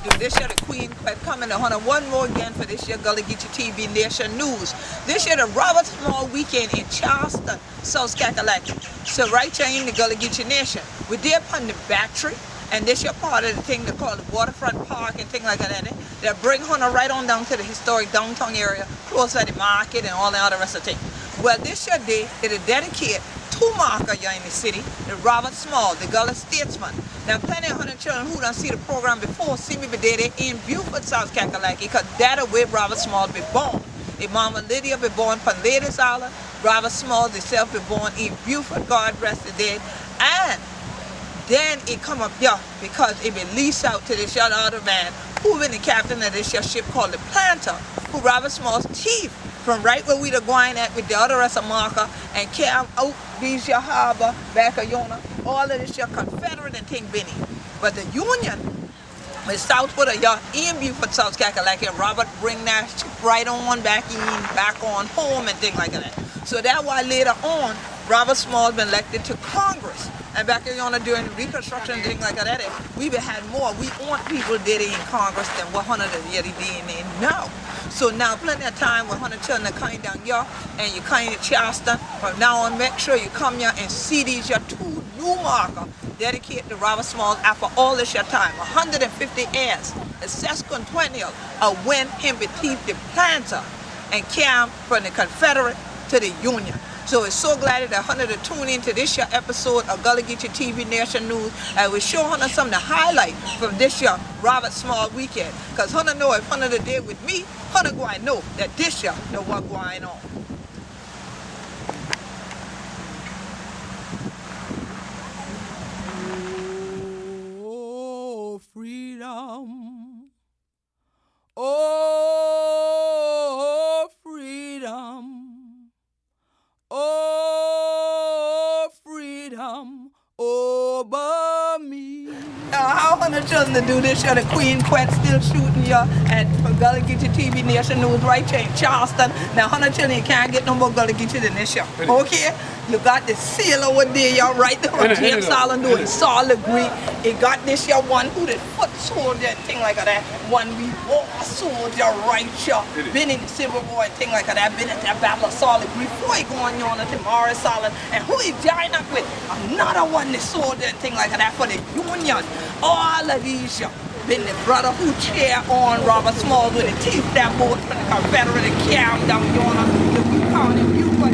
do. This year the Queen Quet coming to Hunter one more again for this year Gullah Geechee TV Nation News. This year the Robert Small Weekend in Charleston, South Kakalaki. So right here in the Gullah Geechee Nation. We're there upon the battery, and this year part of the thing they call the waterfront park and things like that. They bring Hunter right on down to the historic downtown area, close to the market and all the other rest of the thing. Well, this year day it is dedicated two markers here in the city, the Robert Small, the Gullah statesman. Now plenty of Hunter children who don't see the program before see me today in Beaufort, South Kakalaki, because that's where Robert Small be born. His mama Lydia be born from Ladies Island, Robert Small himself be born in Beaufort, God rest the dead, and then it come up here because it be leased out to this young other man who been the captain of this ship called the Planter, who Robert Small's chief from right where we the going at with the other rest of marker and camp out these your harbor back of Yona, all of this your Confederate and thing Benny. But the Union is southward of your in Beaufort, South Kakalaki, and Robert bring that ship right on back on home and things like that. So that's why later on Robert Small been elected to Congress. And back in Yona during Reconstruction and things like that, we had more. We want people did in Congress than what Hunter did in now. So now plenty of time when Hunter children are coming down here and you come to Charleston. From now on, make sure you come here and see these your two new markers dedicated to Robert Small after all this your time. 150 years, a sesquicentennial of when him bequeathed the Planter and came from the Confederate to the Union. So it's so glad that Hunter to tune into this year episode of Gullah Geechee TV Nation News, and we show Hunter some of the highlight from this year Robert Small Weekend. Because Hunter know if Hunter there with me, Hunter going to know that this year know what's going on. Oh, freedom. Oh, freedom. Oh, freedom over me. How Hunter children to do this year? The Queen Quet still shooting you at Gullah Geechee TV Nation News right here in Charleston. Now Hunter children, you can't get no more Gullah Geechee than this year. Okay? You got the seal over there, y'all right there. James Allen doing solid green. It got this year one who the foot soldier and thing like that. One we war soldier right here. Been in the Civil War and thing like that. Been at that Battle of Solid Green. Before he going on to Morris Island. And who he joined up with? Another one the soldier and thing like that for the Union. All of these y'all. Been the brother who cheer on Robert Small with the teeth that boat from the Confederate and carry down yonder. We call him Beaufort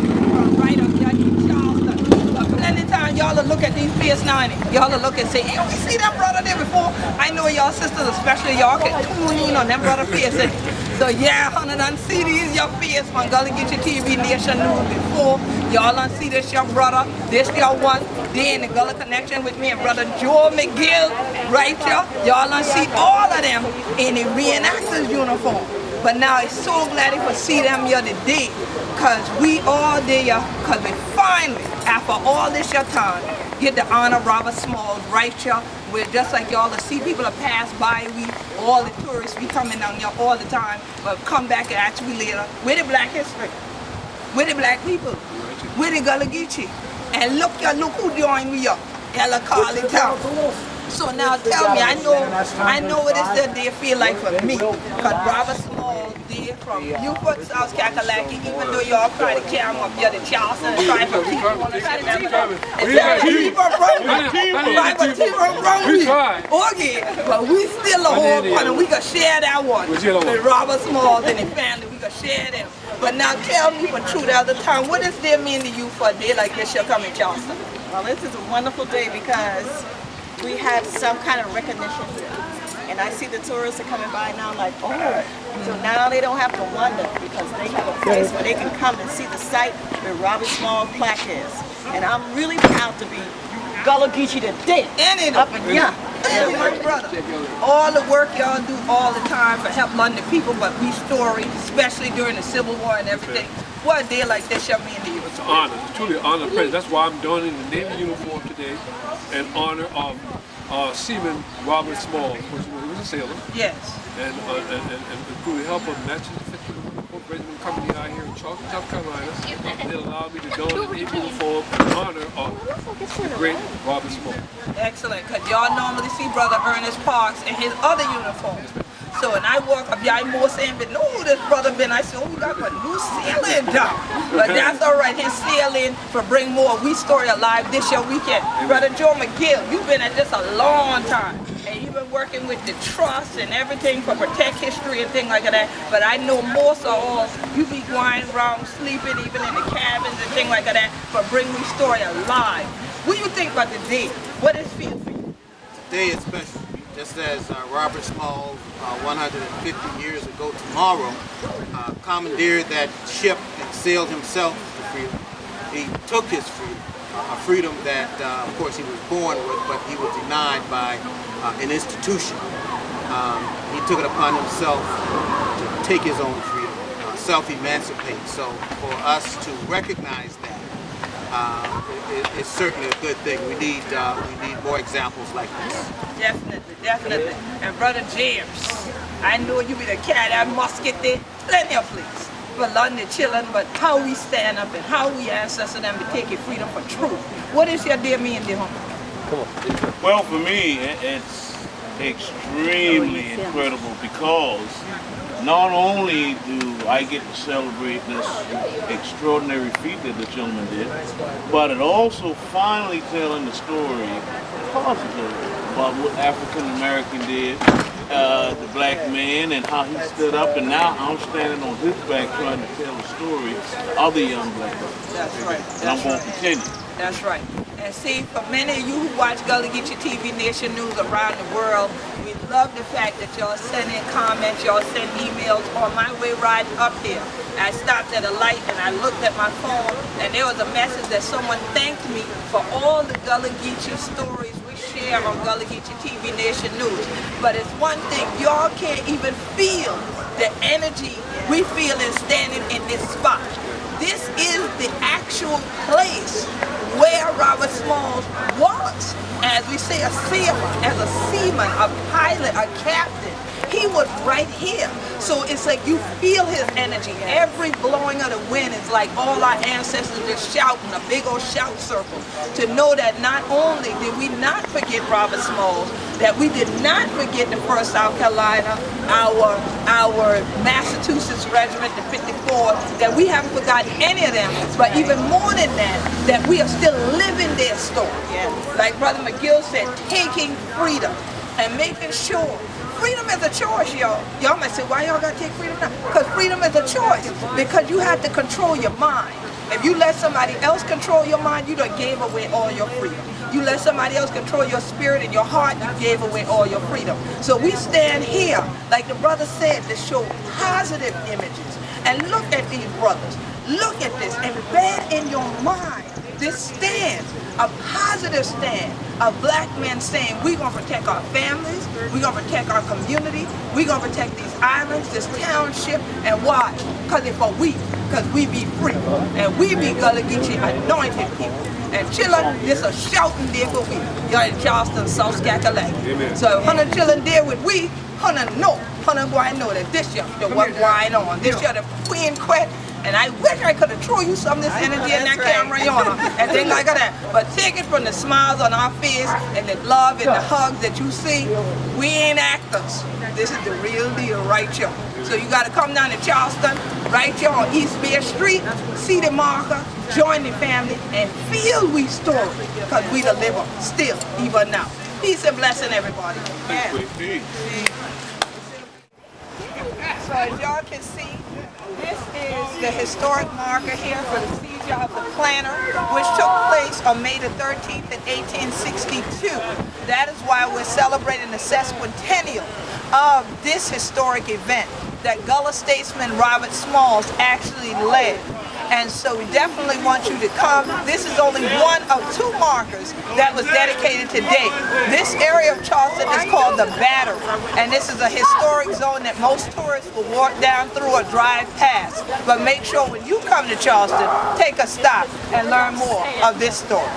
right up here in Charleston. But plenty of time y'all will look at these PS90. Y'all will look and say, hey, we see that brother there before. I know y'all sisters, especially y'all can tune in on them brother PS. So yeah, Hunter done see these your face from Gullah Geechee TV Nation News before. Y'all done see this your brother, this your one. They in the Gullah Connection with me and brother Joe McGill right here. Y'all done see all of them in the reenactors uniform. But now it's so glad to see them here today, because we all there, because we finally, after all this your time, get to honor Robert Small right here. We're just like y'all to see people that pass by, all the tourists, we coming down here all the time, but come back and actually later. We're the black history. We're the black people. We're the Gullah Geechee. And look who joined me up. Ella Carly Town. So now tell me, I know what it's that they feel like for me. Because Robert Small there from Beaufort, South Kakalaki, even though y'all try to carry him up here to Charleston and try to keep him on the side of that. Okay, but we still a whole one and we can share that one. With Robert Small and his family, we can share them. But now tell me for true the other time, what does that mean to you for a day like this you're coming to Charleston? Well, this is a wonderful day because we have some kind of recognition here. And I see the tourists are coming by now like, oh, so now they don't have to wonder because they have a place where they can come and see the site where Robert Small plaque is. And I'm really proud to be Gullah Geechee today. Up in here. Brother, all the work y'all do all the time for help London people, but we story, especially during the Civil War and everything. What a day like this y'all mean to you? It's an honor. It's truly an honor. That's why I'm donning the Navy uniform today in honor of Seaman Robert Small, which was a sailor. Yes. And through the help of Matching the Regiment Company out here in Charleston, South Carolina, and it allowed me to don the Navy uniform in honor of the great Robert Small. Excellent, because y'all normally see Brother Ernest Parks in his other uniform. So when I walk up, y'all more saying, but no, this brother been, I said, oh, we got a new sailing job. But that's all right, his sailing for Bring More We Story Alive this year weekend. Brother Joe McGill, you've been at this a long time. And you've been working with the trust and everything for Protect History and things like that. But I know more so you be going around sleeping even in the cabins and things like that for Bring We Story Alive. What do you think about the day? What is it feel for you? Today is special. Just as Robert Small, 150 years ago tomorrow, commandeered that ship and sailed himself to freedom. He took his freedom, a freedom that, of course, he was born with, but he was denied by an institution. He took it upon himself to take his own freedom, self-emancipate. So for us to recognize that, it's certainly a good thing. We need more examples like this. Definitely, definitely. And Brother James, I know you be the cat that musket there, plenty of place for London children, but how we stand up and how we ancestor them to take your freedom for truth. What is your dear me and dear home? Well, for me, it's extremely incredible because not only do I get to celebrate this extraordinary feat that the gentleman did, but it also finally telling the story positively about what African American did, the black man, and how he stood up, and now I'm standing on his back trying to tell the story of the young black man. That's right. And I'm going to continue. That's right. And see, for many of you who watch Gullah Geechee TV Nation News around the world, we love the fact that y'all send in comments, y'all send emails. On my way riding up here, I stopped at a light and I looked at my phone, and there was a message that someone thanked me for all the Gullah Geechee stories we share on Gullah Geechee TV Nation News. But it's one thing, y'all can't even feel the energy we feel in standing in this spot. This is the actual place where Robert Smalls was, as we say, a sailor, as a seaman, a pilot, a captain. He was right here. So it's like you feel his energy. Every blowing of the wind is like all our ancestors just shouting, a big old shout circle, to know that not only did we not forget Robert Smalls, that we did not forget the 1st South Carolina, our Massachusetts Regiment, the 54, that we haven't forgotten any of them, but even more than that, that we are still living their story. Like Brother McGill said, taking freedom and making sure. Freedom is a choice, y'all. Y'all might say, why y'all gotta take freedom now? Because freedom is a choice. Because you have to control your mind. If you let somebody else control your mind, you done gave away all your freedom. You let somebody else control your spirit and your heart, you gave away all your freedom. So we stand here, like the brother said, to show positive images. And look at these brothers. Look at this. Embed in your mind this stand, a positive stand of black men saying we're going to protect our families, we're going to protect our community, we're going to protect these islands, this township, and why? Because we be free, and we be Gullah Geechee anointed people. And children, this a shouting day for we. You're in Charleston, South Carolina. So if 100 children there with we, 100 know, 100 going to know that this year, the what going on. This year, the Queen Quet. And I wish I could have thrown you some of this energy in that camera on and things like that. But take it from the smiles on our face and the love and the hugs that you see. We ain't actors. This is the real deal right here. So you got to come down to Charleston, right here on East Bear Street, see the marker, join the family, and feel we story. Because we the liver still, even now. Peace and blessing, everybody. Yeah. So as y'all can see, this is the historic marker here for the seizure of the planter, which took place on May the 13th in 1862. That is why we're celebrating the sesquicentennial of this historic event that Gullah statesman Robert Smalls actually led. And so we definitely want you to come. This is only one of 2 markers that was dedicated today. This area of Charleston is called the Battery, and this is a historic zone that most tourists will walk down through or drive past. But make sure when you come to Charleston, take a stop and learn more of this story.